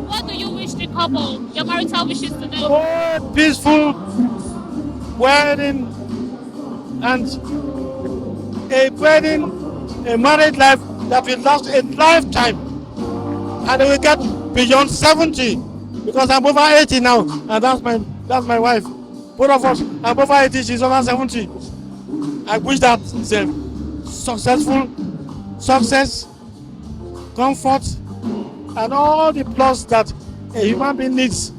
What do you wish the couple, your marital wishes to them? Oh, peaceful wedding and a wedding, a married life that will last a lifetime, and they will get beyond 70. Because I'm over 80 now, and that's my wife. Both of us, I'm over 80, she's over 70. I wish that it's a successful success, comfort, and all the plus that a human being needs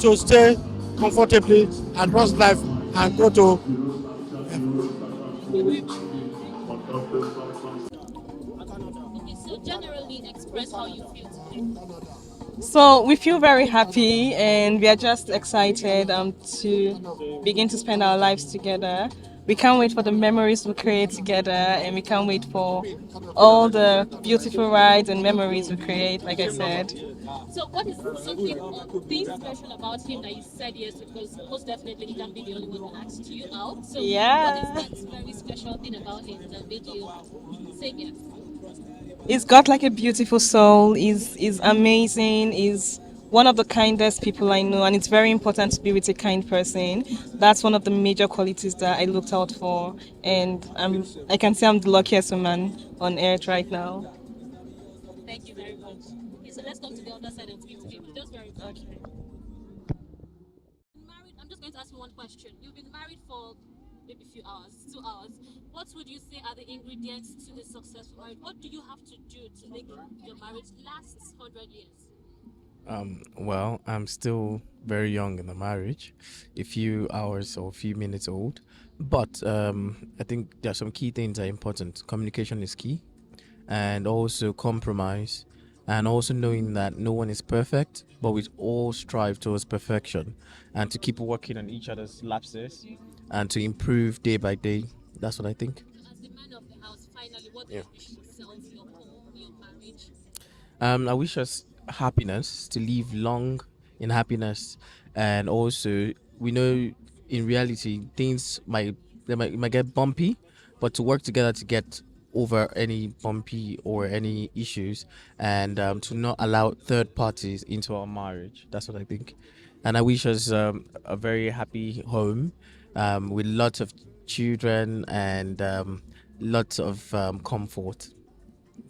to stay comfortably across life and go to. Okay, so generally express how you feel today. So we feel very happy and we are just excited to begin to spend our lives together. We can't wait for the memories we create together and we can't wait for all the beautiful rides and memories we create, like I said. So what is something special about him that you said yes? Because most definitely he can be the only one that asked you out. So Yeah. what is that very special thing about him that made you say yes? He's got like a beautiful soul. He's amazing. He's one of the kindest people I know, and it's very important to be with a kind person. That's one of the major qualities that I looked out for, and I can say I'm the luckiest woman on earth right now. Thank you very much. Okay, so let's come to the other side and speak to him. Just very much. Married, I'm just going to ask you one question. You've been married for maybe a few hours, 2 hours. What would you say are the ingredients to a successful marriage? What do you have to do to make your marriage last 100 years? Well, I'm still very young in the marriage, a few hours or a few minutes old. But I think there are some key things that are important. Communication is key, and also compromise, and also knowing that no one is perfect, but we all strive towards perfection, and to keep working on each other's lapses, and to improve day by day. That's what I think. So, as the man of the house, finally, what do Yeah. you wish yourself, your home, your marriage? I wish us happiness, to live long in happiness, and also we know in reality things might get bumpy, but to work together to get over any bumpy or any issues, and to not allow third parties into our marriage. That's what I think, and I wish us a very happy home, with lots of children and lots of comfort.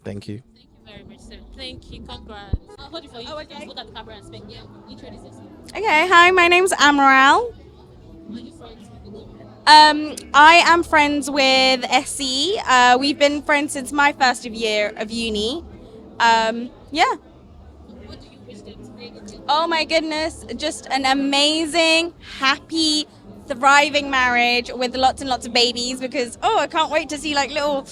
Thank you. Thank you very much, sir. Thank you. Congrats. I'll hold it for you. Just look at the camera and speak. Yeah, introduce yourself. Okay, hi, my name's Amaral. Are you friends with the woman? I am friends with SE. We've been friends since my first year of uni. Yeah. What do you wish them to make in their Oh my goodness, just an amazing, happy, thriving marriage with lots and lots of babies. Because I can't wait to see like little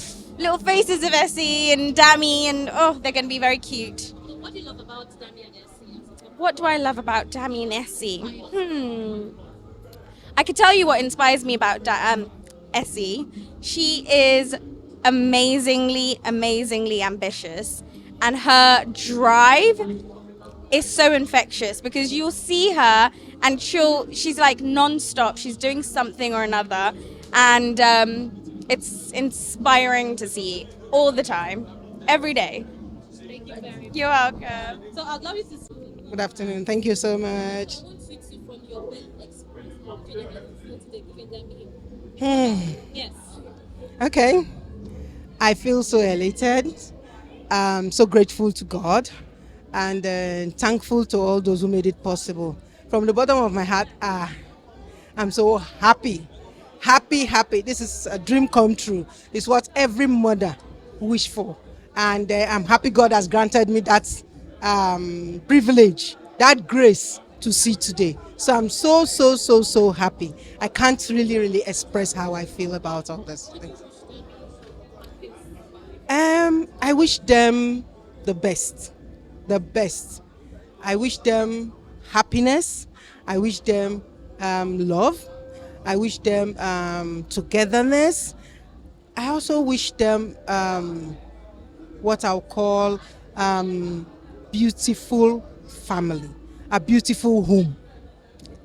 faces of SE and Dammy, and they're going to be very cute. So what do you love about Dami and Essie as a couple? What do I love about Dammy and Essie? I could tell you what inspires me about Essie. She is amazingly, amazingly ambitious, and her drive is so infectious because you'll see her and she's like non-stop. She's doing something or another, and it's inspiring to see all the time, every day. Thank you very much. You're welcome. So I'd love you to speak. Good afternoon. Thank you so much. I want you to, from your way, express how feeling that you feel today giving them him. Hmm. Yes. Okay. I feel so elated. So grateful to God and thankful to all those who made it possible. From the bottom of my heart, I'm so happy. Happy, happy. This is a dream come true. It's what every mother wish for. And I'm happy God has granted me that privilege, that grace to see today. So I'm so, so, so, so happy. I can't really, really express how I feel about all this. I wish them the best, the best. I wish them happiness. I wish them love. I wish them togetherness. I also wish them what I'll call beautiful family, a beautiful home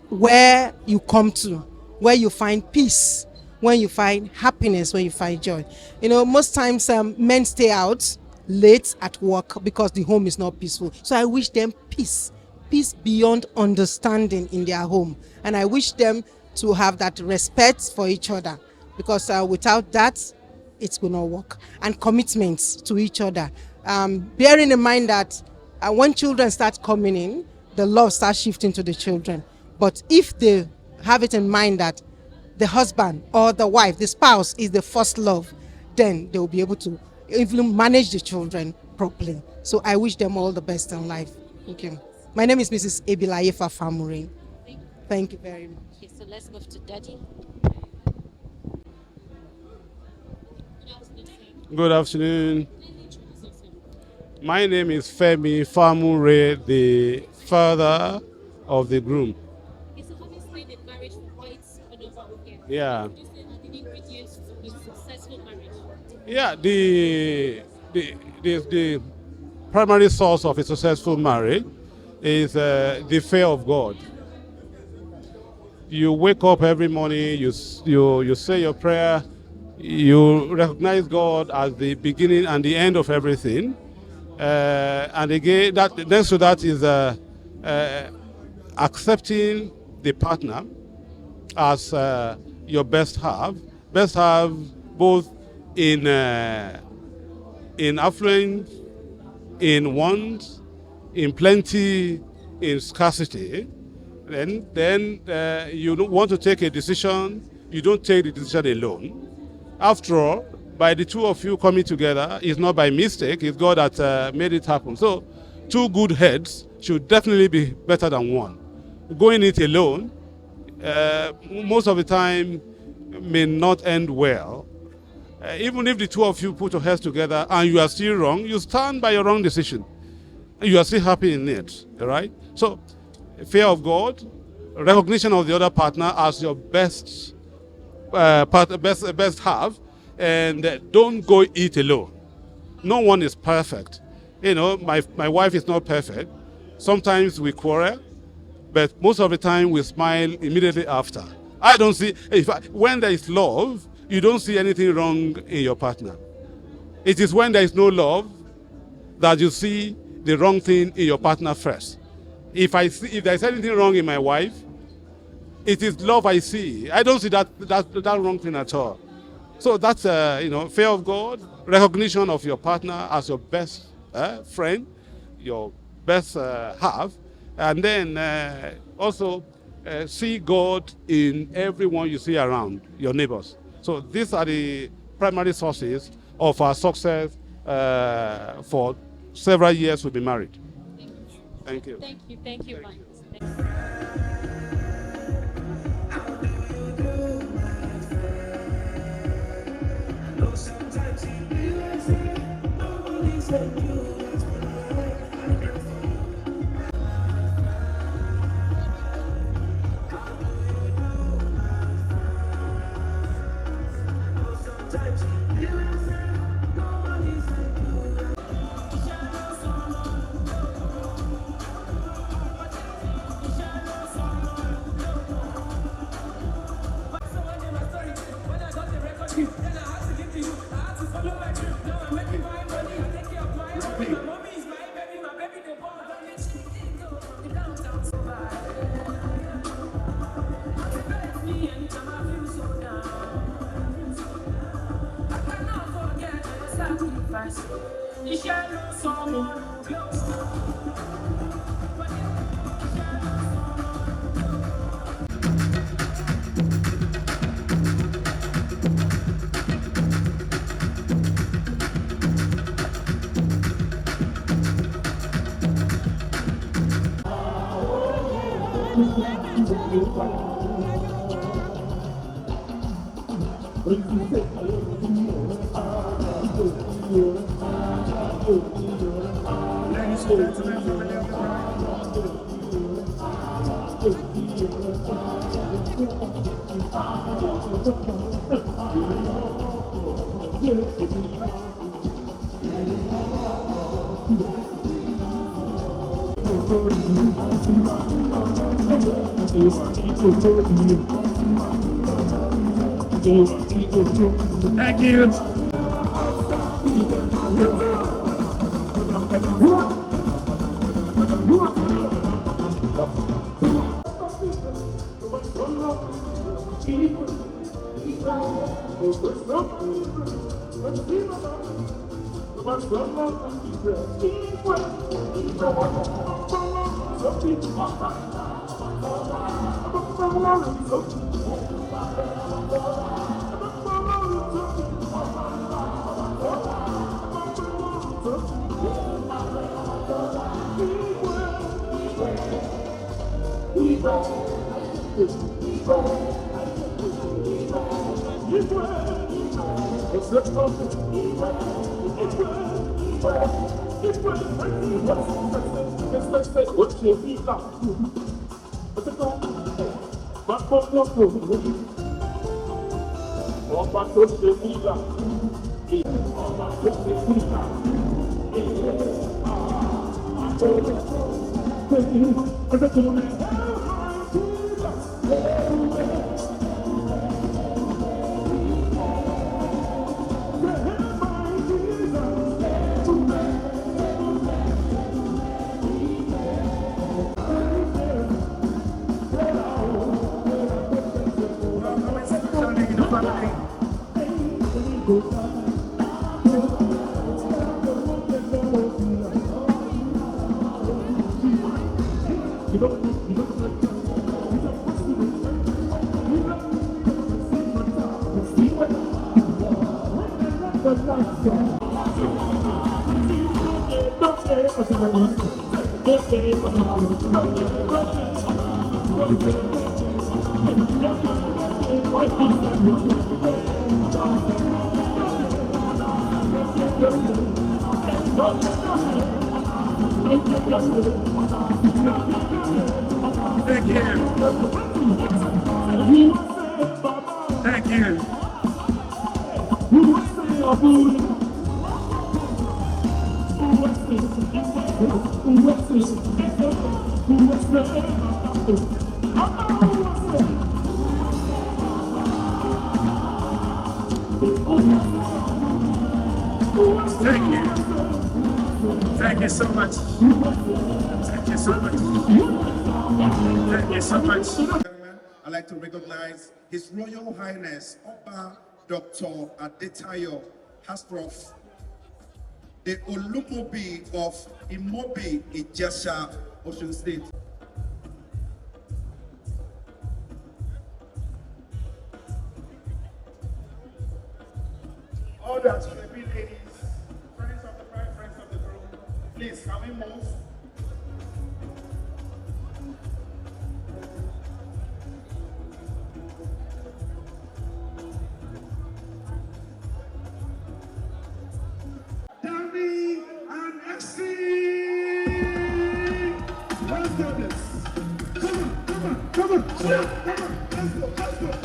where you come to, where you find peace, when you find happiness, when you find joy. You know, most times men stay out late at work because the home is not peaceful. So I wish them peace, peace beyond understanding in their home. And I wish them to have that respect for each other because without that, it's going to work. And commitments to each other. Bearing in mind that when children start coming in, the love starts shifting to the children. But if they have it in mind that the husband or the wife, the spouse is the first love, then they will be able to even manage the children properly. So I wish them all the best in life. Thank you. My name is Mrs. Ebilayefa Famurin. Thank you very much. Okay, so let's move to Daddy. Good afternoon. My name is Femi Famure, the father of the groom. Okay, so having stayed in marriage for quite a number of years, Yeah. what would you say are the ingredients to a successful marriage? Yeah, the primary source of a successful marriage is the fear of God. You wake up every morning, you say your prayer, you recognize God as the beginning and the end of everything. And again, that next to that is accepting the partner as your best half both in affluence, in want, in plenty, in scarcity. Then you don't want to take a decision. You don't take the decision alone. After all, by the two of you coming together, it's not by mistake. It's God that made it happen. So, two good heads should definitely be better than one. Going it alone, most of the time, may not end well. Even if the two of you put your heads together and you are still wrong, you stand by your wrong decision. You are still happy in it, all right? So, fear of God, recognition of the other partner as your best half, and don't go eat alone. No one is perfect. You know, my wife is not perfect. Sometimes we quarrel, but most of the time we smile immediately after. I don't see, when there is love, you don't see anything wrong in your partner. It is when there is no love that you see the wrong thing in your partner first. If there is anything wrong in my wife, it is love I see. I don't see that wrong thing at all. So that's fear of God, recognition of your partner as your best friend, your best half, and then also see God in everyone you see around, your neighbors. So these are the primary sources of our success for several years we've been married. Thank you. Thank you, Mike. Thank you. Thank you. Thank you. Thank you. Thank you so much. Thank you so much. Thank you so much. I'd like to recognize His Royal Highness Oba Dr. Adetayo Hastroff, the Olumobi of Imobi Ijesha, Osun State. All the Ashwebi ladies, friends of the bride, friends of the groom, please, can we move? Danny and Exie! Let's do this. Come on. Let's go.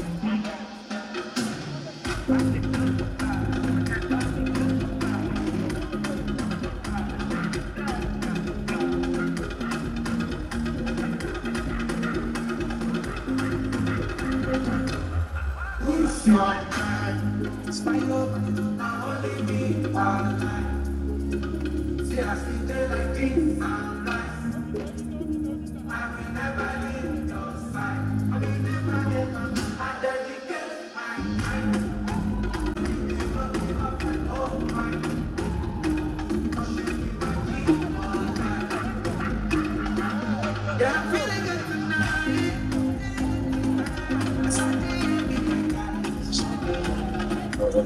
is also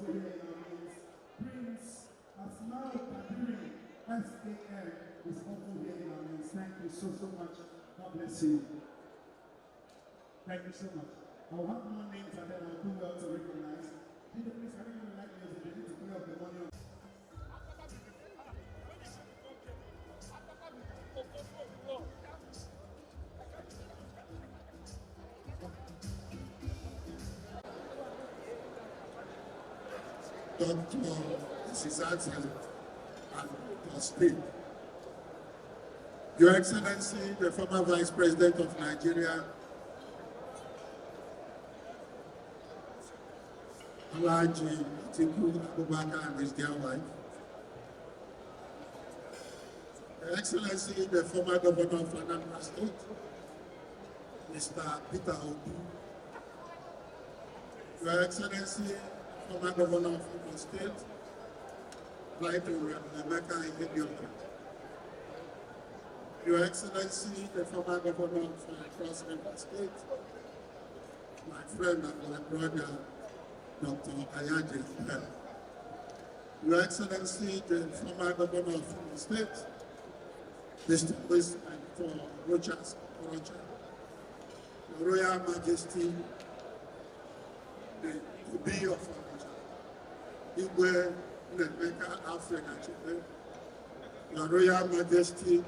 here in our midst. Prince Asmao Kadiri, SAN, is also here in our midst. Thank you so much. God bless you. Thank you so much. I'll have more names and then I'll do well to recognize. Please, I don't even like music. They need to play up the money. Dr. Sizazi and Speak. Your Excellency, the former Vice President of Nigeria, Alhaji Atiku Abubakar and his dear wife. Your Excellency, the former Governor of Anambra State, Mr. Peter Obi. Your Excellency, former Governor of Imo State, Right Rebecca Ihedioka. Your Excellency, the former Governor of Cross River State, my friend and my brother, Dr. Ayaje. Your Excellency, the former Governor of Imo State, distinguished Dr. Rochas Okorocha. Your Royal Majesty, the Obi of Igwe Rebecca Africa, Your Royal Majesty,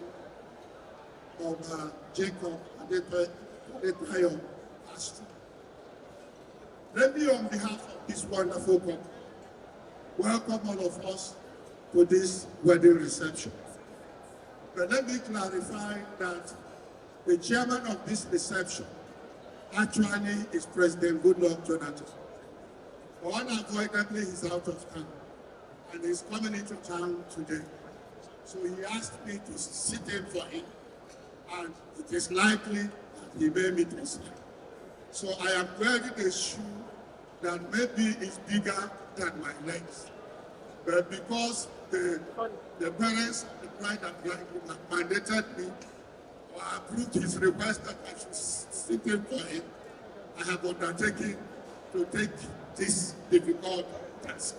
of Jacob Adetayo Pastor. Let me, on behalf of this wonderful couple, welcome all of us to this wedding reception. But let me clarify that the chairman of this reception actually is President Goodluck Jonathan. But unavoidably, he's out of town, and he's coming into town today. So he asked me to sit in for him, and it is likely that he may meet us here. So I am wearing a shoe that maybe is bigger than my legs. But because the parents of the bride and bridegroom have mandated me or approved his request that I should sit in for him, I have undertaken to take this difficult task.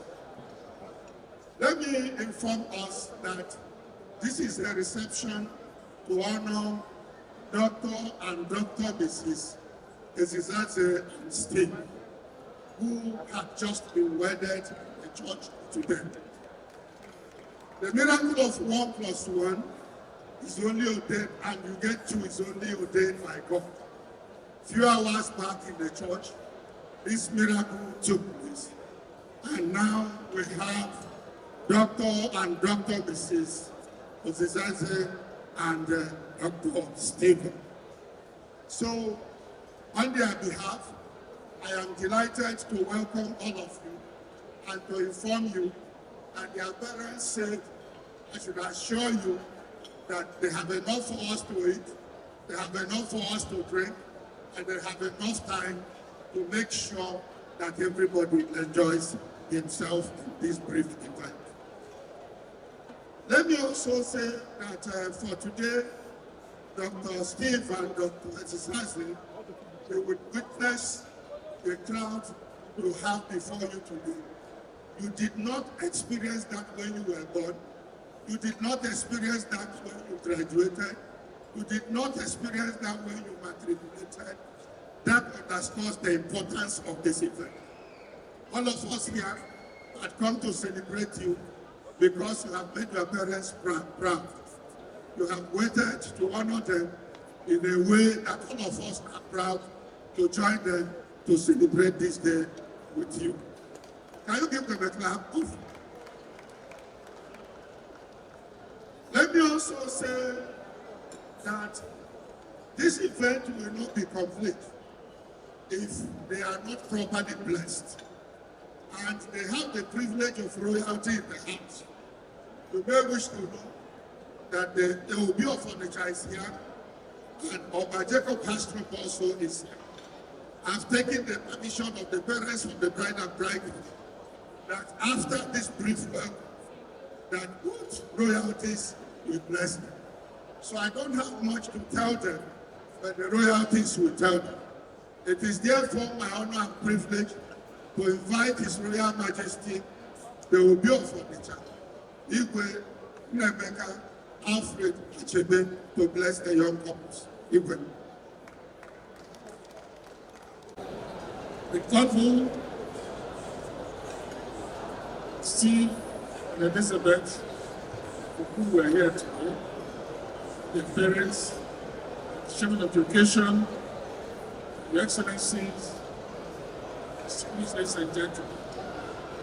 Let me inform us that this is a reception to honor Dr. and Dr. Mrs. Ezizaze and Steve, who have just been wedded in the church today. The miracle of 1 + 1 is only ordained, and you get 2 is only ordained by God. Few hours back in the church, this miracle took place. And now we have Dr. and Dr. Mrs. Ozekhome and Dr. Stephen. So, on their behalf, I am delighted to welcome all of you and to inform you that their parents said I should assure you that they have enough for us to eat, they have enough for us to drink, and they have enough time to make sure that everybody enjoys himself in this brief event. Let me also say that for today, Dr. Steve and Dr. Ezizaze, they would witness the crowd you have before you today. You did not experience that when you were born. You did not experience that when you graduated. You did not experience that when you matriculated. That underscores the importance of this event. All of us here had come to celebrate you because you have made your parents proud. You have waited to honor them in a way that all of us are proud to join them to celebrate this day with you. Can you give them a clap? Let me also say that this event will not be complete if they are not properly blessed. And they have the privilege of royalty in the house. You may wish to know that the Obi of Onitsha is here, and Oba Jacob Hastrop also is here. I've taken the permission of the parents of the bride and bridegroom that after this brief work, that both royalties will bless them. So I don't have much to tell them, but the royalties will tell them. It is therefore my honor and privilege to invite His Royal Majesty, the Obi of Onitsha, Igwe Nnemeka Alfred Achebe, to bless the young couples. Igwe. The couple, Steve and Elizabeth, who were here today, the parents, Chairman of Education, Your Excellencies, distinguished ladies and gentlemen,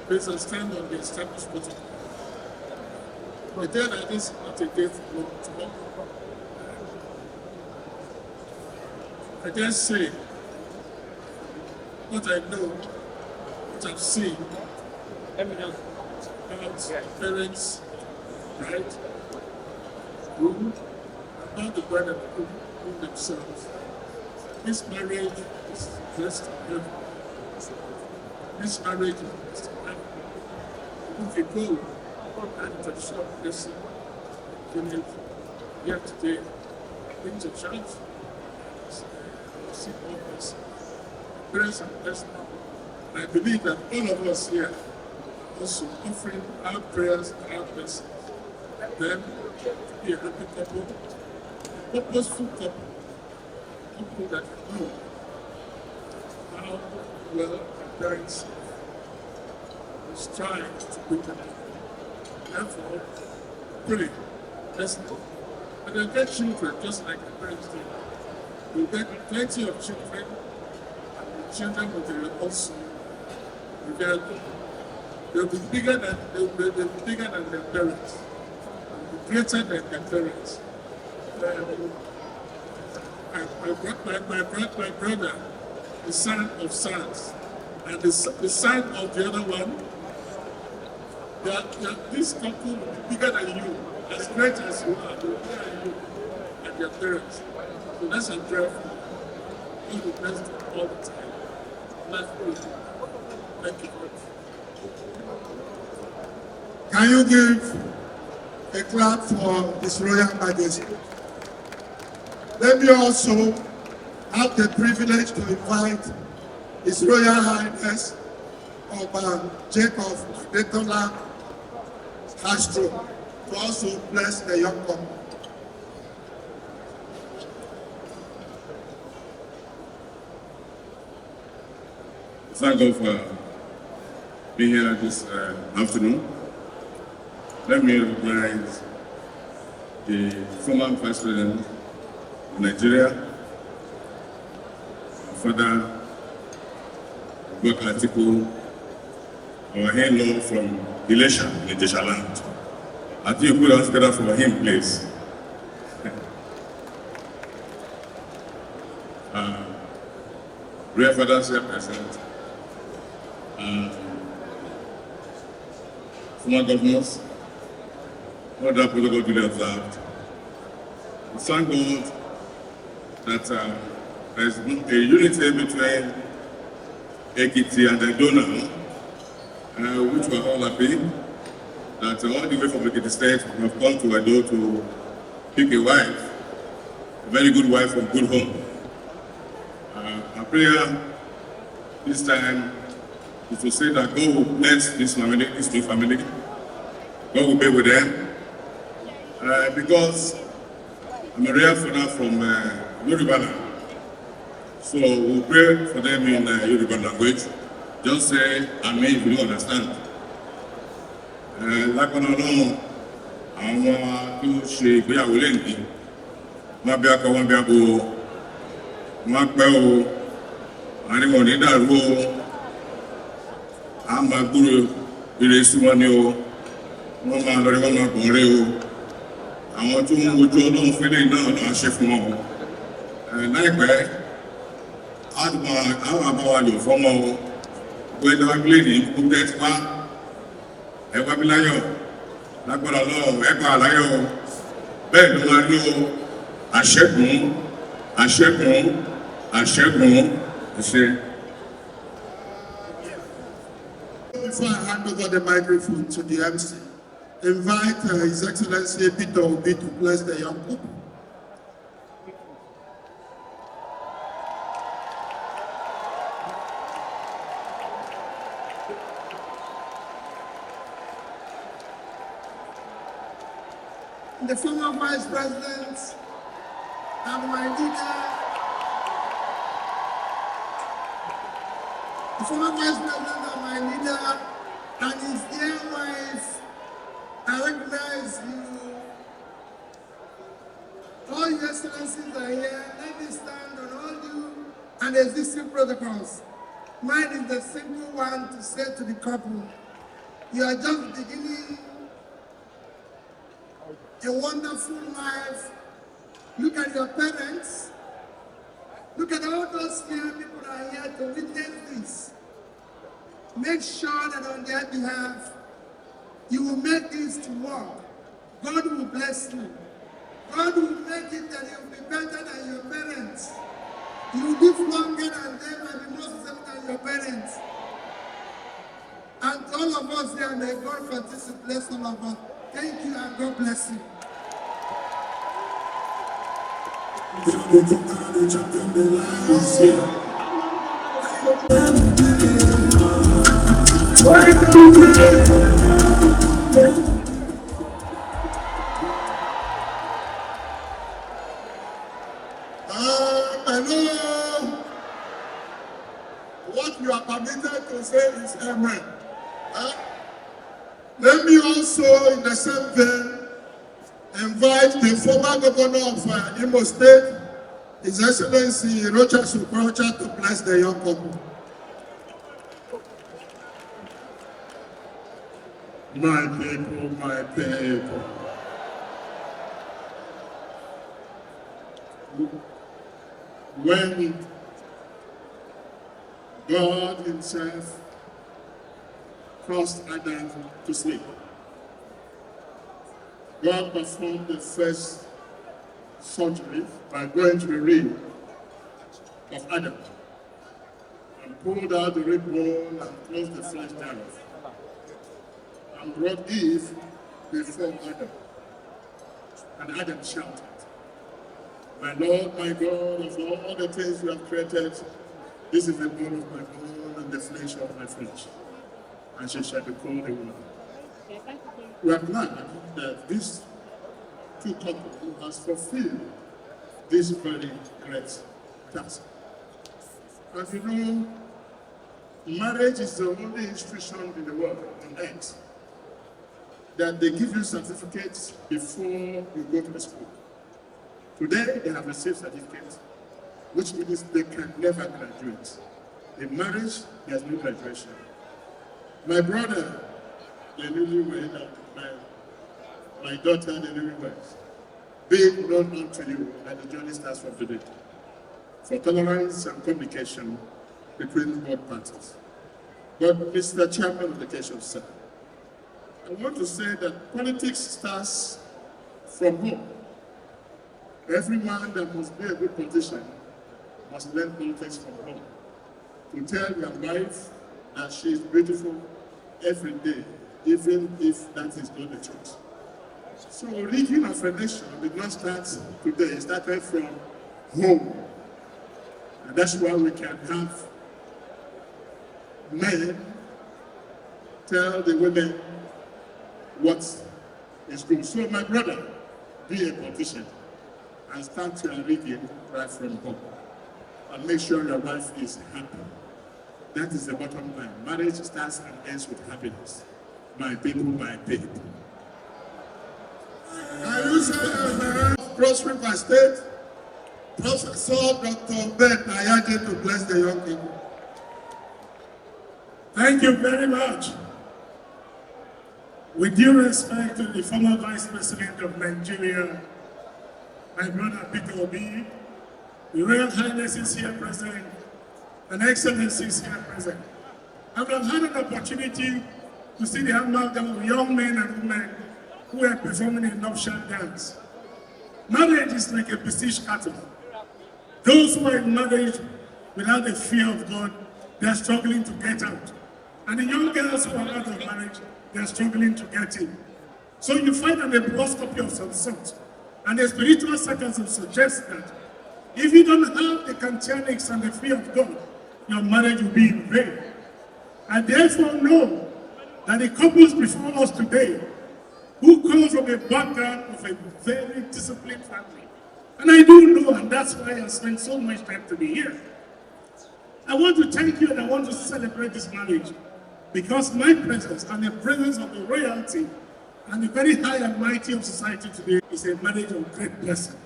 please stand on the established protocol. A day like this is not a day for tomorrow. I dare say, what I know, what I've seen, about parents, right, who, about the bride and groom themselves. This marriage is blessed to heaven. This marriage is blessed to heaven. If you go and traditional blessing, village, here today, into church, see all this. Prayers and blessing. I believe that all of us here also offering our prayers and our blessings. Then be a happy couple, a purposeful couple, people that know how well their parents strive to bring them up. Therefore, pray, listen, and they'll get children just like the parents did. You'll get plenty of children, and the children will also they'll be bigger than their parents, greater than their parents. My brother, the son of sons, and the son of the other one, this couple will be bigger than you, as great as you are, they'll be bigger than you and their parents. So that's a prayer for you. God will bless them all the time. Let's pray. Thank you. Can you give a clap for His Royal Majesty? Let me also have the privilege to invite His Royal Highness Oba Jacob Adetola Castro to also bless the young couple. Thank God for being here this afternoon. Let me recognize the former Vice President of Nigeria, Father Gbok Atiku, our in-law from Ilesha, in Ijesha land. I think you put us together for him, please. Real Fathers here present. Former governors, all that protocol to be observed. We thank God that there is a unity between Ekiti and Dona, which we are all happy that all the way from Ekiti State we have come to Edo to pick a wife, a very good wife from good home. Our prayer this time is to say that God will bless this family, this new family. God will be with them. Because I'm a real father from Yoruba land. So we'll pray for them in Yoruba language. Just say Amen if you don't understand. Lápá Ọlọ́run, àwọn tó ṣe ìgbéyàwó lẹ́yìn, wọ́n bí akọ, wọ́n bí abo, wọ́n pẹ́ o, àríwọ̀n ní dàrú o, a máa gbúrò ire sí wọn ni o, wọ́n máa lọrí wọ́n máa bọ̀ rí o, àwọn tó ń wojú Ọlọ́run fẹ́lẹ̀ náà lọ́wọ́ ṣe fún wọn o. Láìpẹ́, àwọn àbáwá lò fọ́mọ o, gbẹ́dọ̀ abílẹ̀ ní kú tẹ́tí wá, ẹ̀wọ́ abíláyọ̀, lágbára Ọlọ́run ẹ̀kọ́ àláyọ̀ o, bẹ́ẹ̀ ló máa rí o àṣẹ́gun àṣẹ́gun àṣẹ́gun àṣẹ. Before I hand over the microphone to the MC, invite His Excellency Peter Obi to bless the young people. The former Vice President and my leader, the former Vice President and my leader, and his dear wife, I recognize you. All your excellencies are here. Let me stand on all you and existing protocols. Mine is the simple one to say to the couple, you are just beginning a wonderful life. Look at your parents. Look at all those young people that are here to witness this. Make sure that on their behalf, you will make this to work. God will bless you. God will make it that you will be better than your parents. You will live longer than them and be more successful than your parents. And all of us here, may God continue to bless all of us. Thank you and God bless you. Hello. What you are permitted to say is amen. Let me also, in the same vein, invite the former governor of Imo State, His Excellency Rocha Sukrocha, to bless the young couple. My people, my people. When God Himself caused Adam to sleep, God performed the first surgery by going to the rib of Adam and pulled out the rib bone and closed the flesh thereof and brought Eve before Adam. And Adam shouted, my Lord, my God, of all the things you have created, this is the bone of my bone and the flesh of my flesh. And she shall be called a woman. We are glad that these two couples has fulfilled this very great task. As you know, marriage is the only institution in the world, on earth, that they give you certificates before you go to the school. Today, they have received certificates, which means they can never graduate. In marriage, there's no graduation. My brother, the newlywed, my daughter, the newlywed, be it known unto you that the journey starts from today, for tolerance and communication between both parties. But Mr. Chairman of the occasion, sir, I want to say that politics starts from home. Every man that must be a good politician must learn politics from home. To tell your wife that she is beautiful every day, even if that is not the truth. So rigging of a nation did not start today, it started from home. And that's why we can have men tell the women what is good. So my brother, be a politician and start your rigging right from home. And make sure your wife is happy. That is the bottom line. Marriage starts and ends with happiness. My people, my people. I use Cross River State, Professor Dr. Ben Ayaje to bless the young people. Thank you very much. With due respect to the former Vice President of Nigeria, my brother Peter Obi, the Royal Highness is here present, and Excellency is here present. I would have had an opportunity to see the amalgam of young men and women who are performing a nuptial dance. is like a besieged cattle. Those who are in marriage without the fear of God, they are struggling to get out. And the young girls who are out of marriage, they are struggling to get in. So you find an endoscopy of some sort. And the spiritual circles suggest that if you don't have the Kantianics and the fear of God, your marriage will be in vain. I therefore know that the couples before us today, who come from a background of a very disciplined family, and I do know, and that's why I spent so much time to be here. I want to thank you and I want to celebrate this marriage because my presence and the presence of the royalty and the very high and mighty of society today is a marriage of great blessing.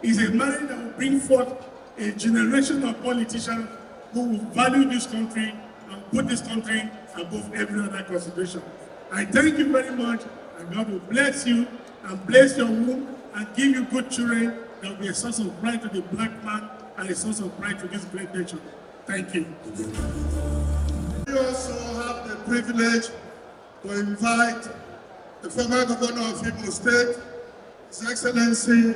It's a marriage that will bring forth a generation of politicians who will value this country and put this country above every other consideration. I thank you very much, and God will bless you and bless your womb and give you good children that will be a source of pride to the black man and a source of pride to this great nation. Thank you. We also have the privilege to invite the former governor of Imo State, His Excellency,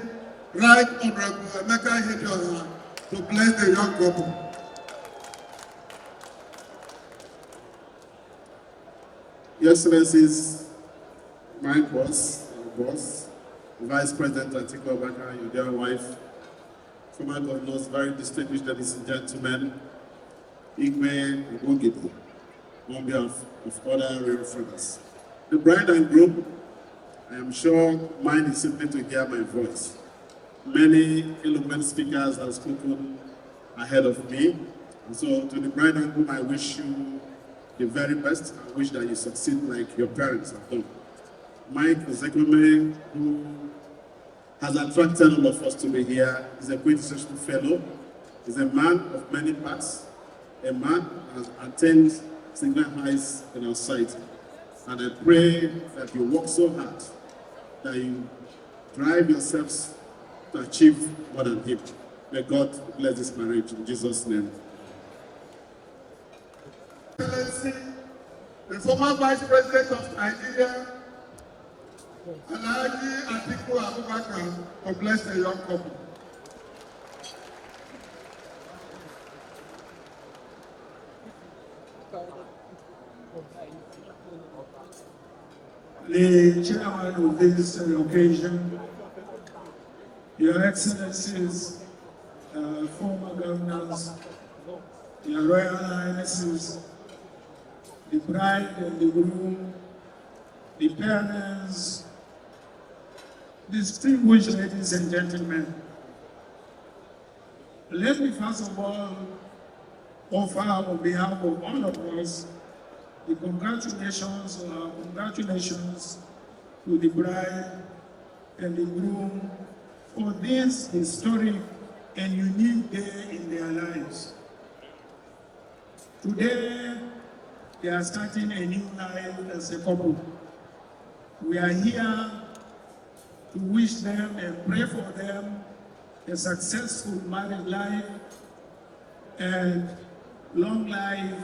Right Honorable Emeka Ihedioha, to bless the young couple. Your Excellencies, my boss, our boss, Vice President Atiku Abubakar, your dear wife, former governors, very distinguished ladies and gentlemen, Igwe Iwogibo, on behalf of other real friends. The bride and groom, I am sure mine is simply to hear my voice. Many eloquent speakers have spoken ahead of me. And so to the bride and groom, I wish you the very best. I wish that you succeed like your parents have done. Mike Ozekhome, who has attracted all of us to be here, is a quintessential fellow. He's a man of many parts, a man who has attained single heights in our society. And I pray that you work so hard that you drive yourselves to achieve more than him. May God bless this marriage in Jesus' name. Excellency, the former Vice President of Nigeria, Alhaji Atiku Abubakar, to bless the young couple. The chairman of this occasion, Your Excellencies, former governors, Your Royal Highnesses, the bride and the groom, the parents, distinguished ladies and gentlemen. Let me first of all offer on behalf of all of us the congratulations to the bride and the groom for this historic and unique day in their lives. Today, they are starting a new life as a couple. We are here to wish them and pray for them a successful married life and long life.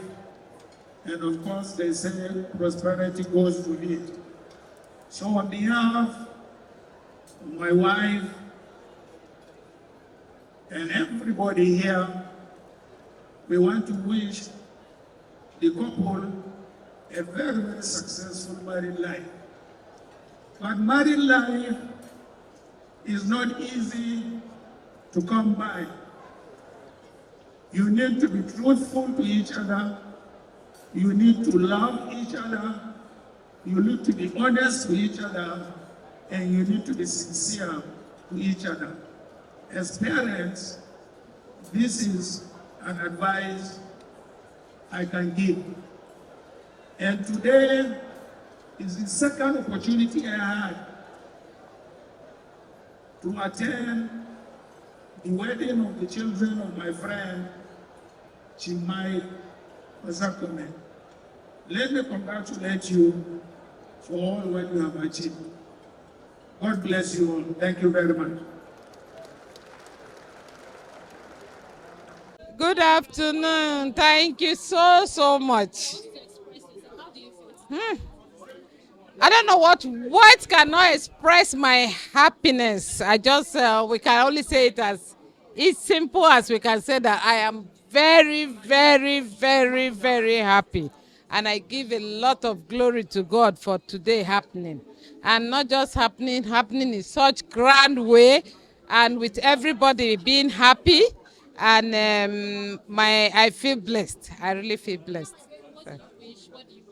And of course, they say prosperity goes with it. So on behalf of my wife and everybody here, we want to wish the couple a very, very successful married life. But married life is not easy to come by. You need to be truthful to each other. You need to love each other. You need to be honest to each other. And you need to be sincere to each other. As parents, this is an advice I can give. And today is the second opportunity I had to attend the wedding of the children of my friend, Chimai Ozekhome. Let me congratulate you for all what you have achieved. God bless you all. Thank you very much. Good afternoon. Thank you so much. How do you feel? I don't know what words cannot express my happiness. I just we can only say it as it's simple as we can say that I am very, very, very, very happy, and I give a lot of glory to God for today happening, and not just happening in such grand way, and with everybody being happy, and I feel blessed. I really feel blessed. What do you wish? What do you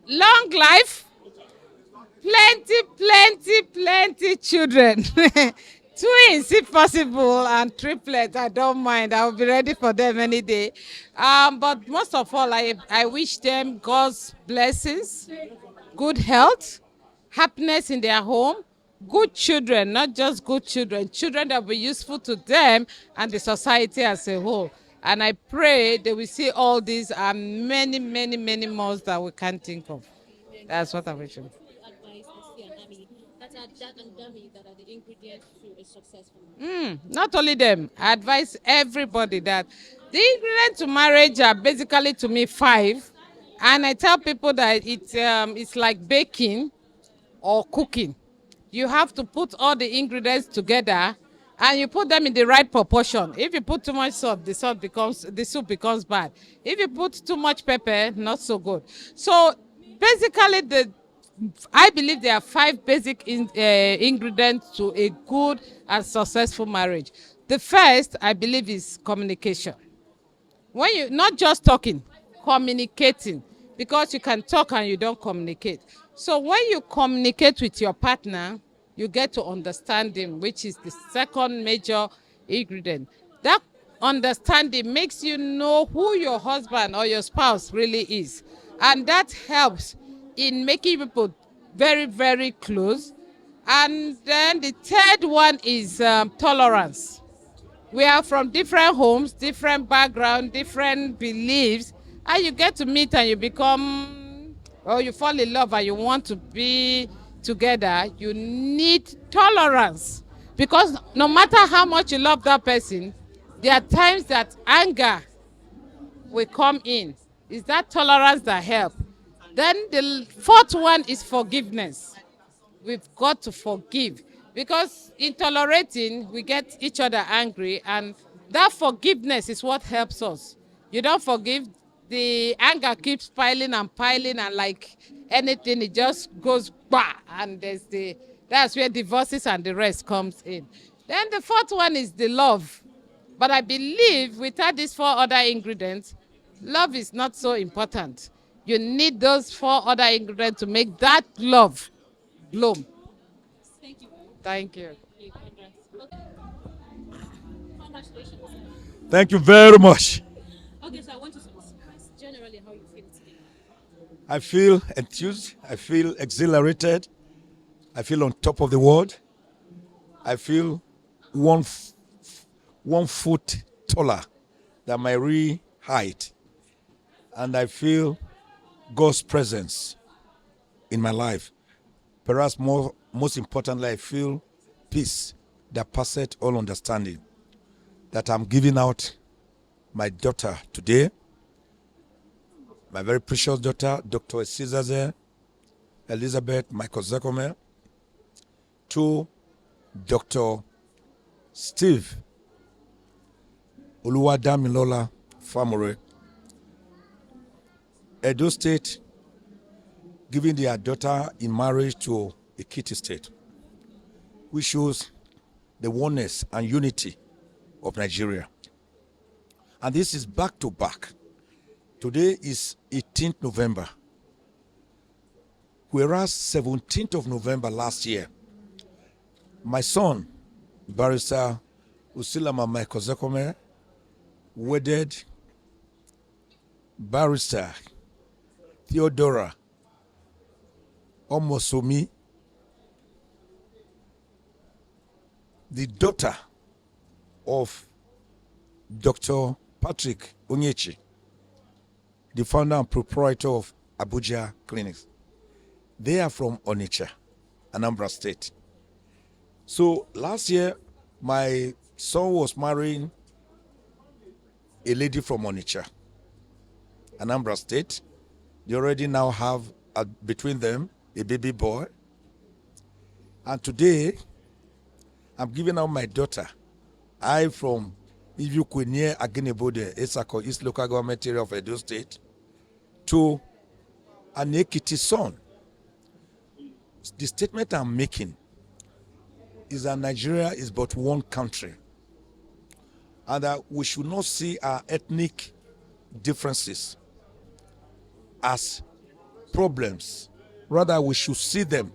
Long life. Plenty, plenty, plenty children. Twins, if possible, and triplets. I don't mind. I'll be ready for them any day. But most of all, I wish them God's blessings, good health, happiness in their home, good children, not just good children, children that will be useful to them and the society as a whole. And I pray they will see all these and many, many, many more that we can't think of. That's what I wish them. advise Essie and Ami that are Jack and Dami that are the ingredients to a successful marriage? Not only them, I advise everybody that the ingredients to marriage are basically to me five, and I tell people that it's like baking or cooking. You have to put all the ingredients together and you put them in the right proportion. If you put too much salt, the soup becomes bad. If you put too much pepper, not so good. So basically I believe there are five basic ingredients to a good and successful marriage. The first, I believe, is communication. When you not just talking, communicating, because you can talk and you don't communicate. So when you communicate with your partner, you get to understand him, which is the second major ingredient. That understanding makes you know who your husband or your spouse really is, and that helps in making people very, very close. And then the third one is tolerance. We are from different homes, different background, different beliefs, and you get to meet and you become, or you fall in love and you want to be together. You need tolerance, because no matter how much you love that person, there are times that anger will come in. It's that tolerance that helps. Then the fourth one is forgiveness. We've got to forgive, because in tolerating we get each other angry, and that forgiveness is what helps us. You don't forgive, the anger keeps piling and piling, and like anything it just goes bah, and that's where divorces and the rest comes in. Then the fourth one is the love, but I believe without these four other ingredients, love is not so important. You need those four other ingredients to make that love bloom. Thank you. Thank you. Congrats. Okay. Congratulations. Thank you very much. Okay, so I want you to express generally how you feel today. I feel enthused. I feel exhilarated. I feel on top of the world. I feel 1 foot taller than my real height. And I feel God's presence in my life. Perhaps most importantly, I feel peace that passeth all understanding. That I'm giving out my daughter today, my very precious daughter, Dr. Esizaze Elizabeth Michael Ozekhome, to Dr. Steve Oluwadamilola Famore, Edo State, giving their daughter in marriage to Ekiti State, which shows the oneness and unity of Nigeria. And this is back to back. Today is 18th November, whereas 17th of November last year, my son, Barrister Usilama Michael Ozekhome, wedded Barrister Theodora Omosomi, the daughter of Dr. Patrick Onyechi, the founder and proprietor of Abuja Clinics. They are from Onitsha, Anambra State. So last year, my son was marrying a lady from Onitsha, Anambra State. They already now have, between them, a baby boy. And today, I'm giving out my daughter. I from Ivyukwe near Agenebode, Esako, East Local Government Area of Edo State, to an Ekiti son. The statement I'm making is that Nigeria is but one country, and that we should not see our ethnic differences as problems. Rather, we should see them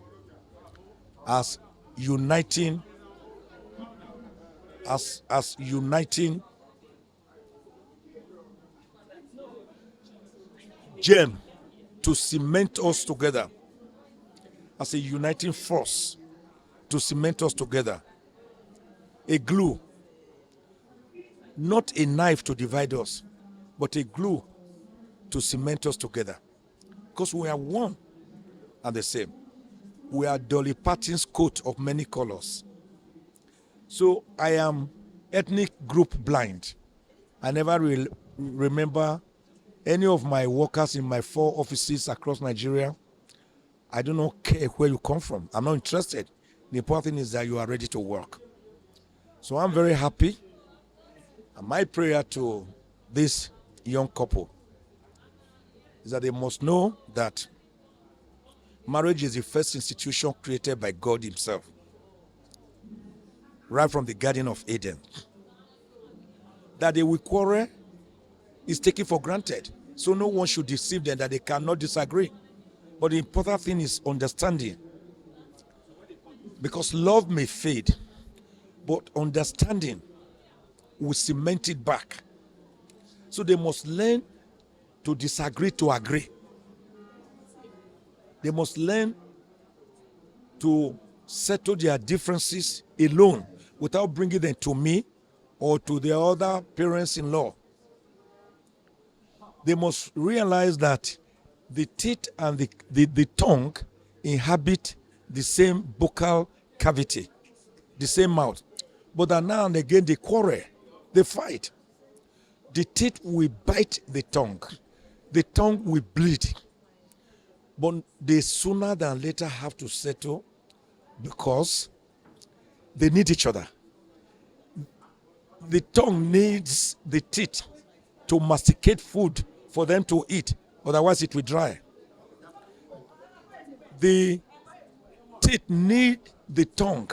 as uniting gem to cement us together, as a uniting force to cement us together. A glue, not a knife to divide us, but a glue to cement us together. Because we are one and the same. We are Dolly Parton's coat of many colors. So I am ethnic group blind. I never remember any of my workers in my 4 offices across Nigeria. I do not care where you come from. I'm not interested. The important thing is that you are ready to work. So I'm very happy. And my prayer to this young couple is that they must know that marriage is the first institution created by God himself, right from the Garden of Eden. That they will quarrel is taken for granted. So no one should deceive them that they cannot disagree. But the important thing is understanding. Because love may fade, but understanding will cement it back. So they must learn to disagree to agree. They must learn to settle their differences alone without bringing them to me or to their other parents-in-law. They must realize that the teeth and the tongue inhabit the same buccal cavity, the same mouth. But that now and again they quarrel, they fight. The teeth will bite the tongue will bleed. But they sooner than later have to settle because they need each other. The tongue needs the teeth to masticate food for them to eat, otherwise it will dry. The teeth need the tongue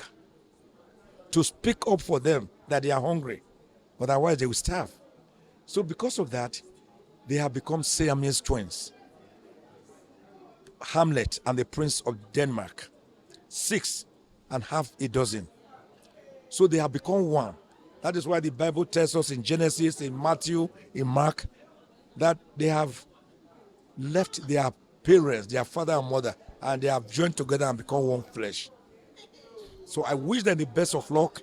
to speak up for them that they are hungry, otherwise they will starve. So because of that, they have become Siamese twins. Hamlet and the Prince of Denmark, 6 and half a dozen. So they have become one. That is why the Bible tells us in Genesis, in Matthew, in Mark, that they have left their parents, their father and mother, and they have joined together and become one flesh. So I wish them the best of luck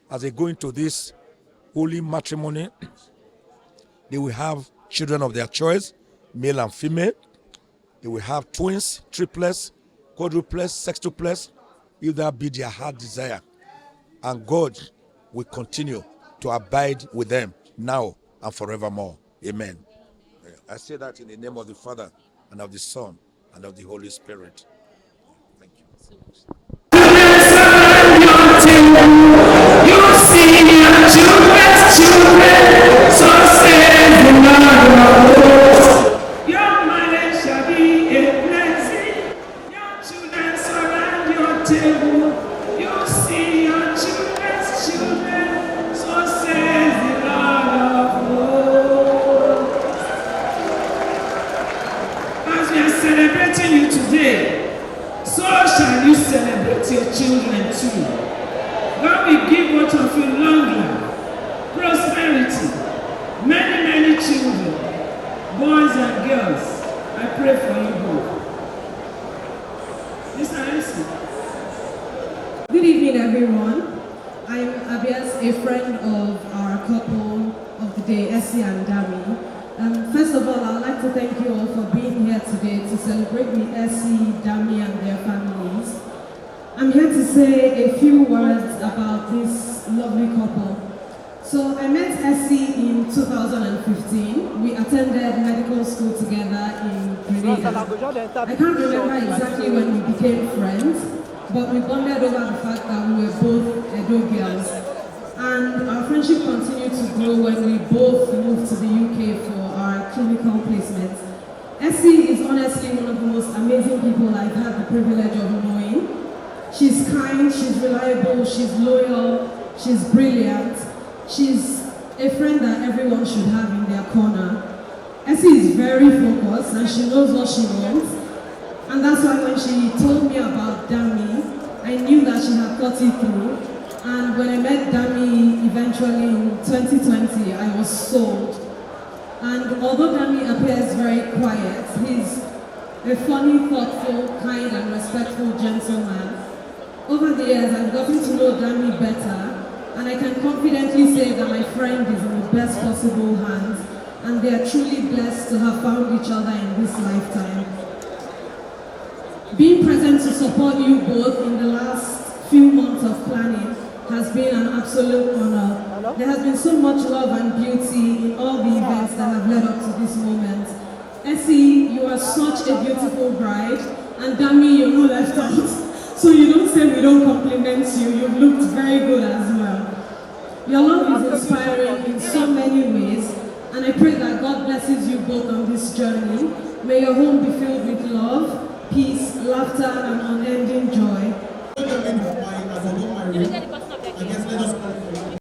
as they go into this holy matrimony. They will have children of their choice, male and female. They will have twins, triplets, quadruplets, sextuplets, if that be their heart desire. And God will continue to abide with them now and forevermore. Amen. I say that in the name of the Father, and of the Son, and of the Holy Spirit. Thank you. Celebrating you today, so shall you celebrate your children too. God will give both of you long life, prosperity, many children, boys and girls. I pray for you both. Mr. MC. Good evening, everyone. I'm Abias, a friend of our couple of the day, Essie and Dami. First of all, I'd like to thank you all for being here today to celebrate with Essie, Dami, and their families. I'm here to say a few words about this lovely couple. So I met Essie in 2015. We attended medical school together in Grenada. I can't remember exactly when we became friends, but we bonded over the fact that we were both Edo girls. And our friendship continued to grow when we both moved to the UK for our clinical placements. Essie is honestly one of the most amazing people I've had the privilege of knowing. She's kind, she's reliable, she's loyal, she's brilliant. She's a friend that everyone should have in their corner. Essie is very focused and she knows what she wants. And that's why when she told me about Dami, I knew that she had thought it through. And when I met Dami eventually in 2020, I was sold. And although Dami appears very quiet, he's a funny, thoughtful, kind and respectful gentleman. Over the years, I've gotten to know Dami better, and I can confidently say that my friend is in the best possible hands, and they are truly blessed to have found each other in this lifetime. Being present to support you both in the last few months of planning has been an absolute honor. There has been so much love and beauty in all the events that have led up to this moment. Essie, you are such a beautiful bride, and Dami, you're not left out. So you don't say we don't compliment you, you've looked very good as well. Your love is inspiring in so many ways, and I pray that God blesses you both on this journey. May your home be filled with love, peace, laughter, and unending joy. You get the person of the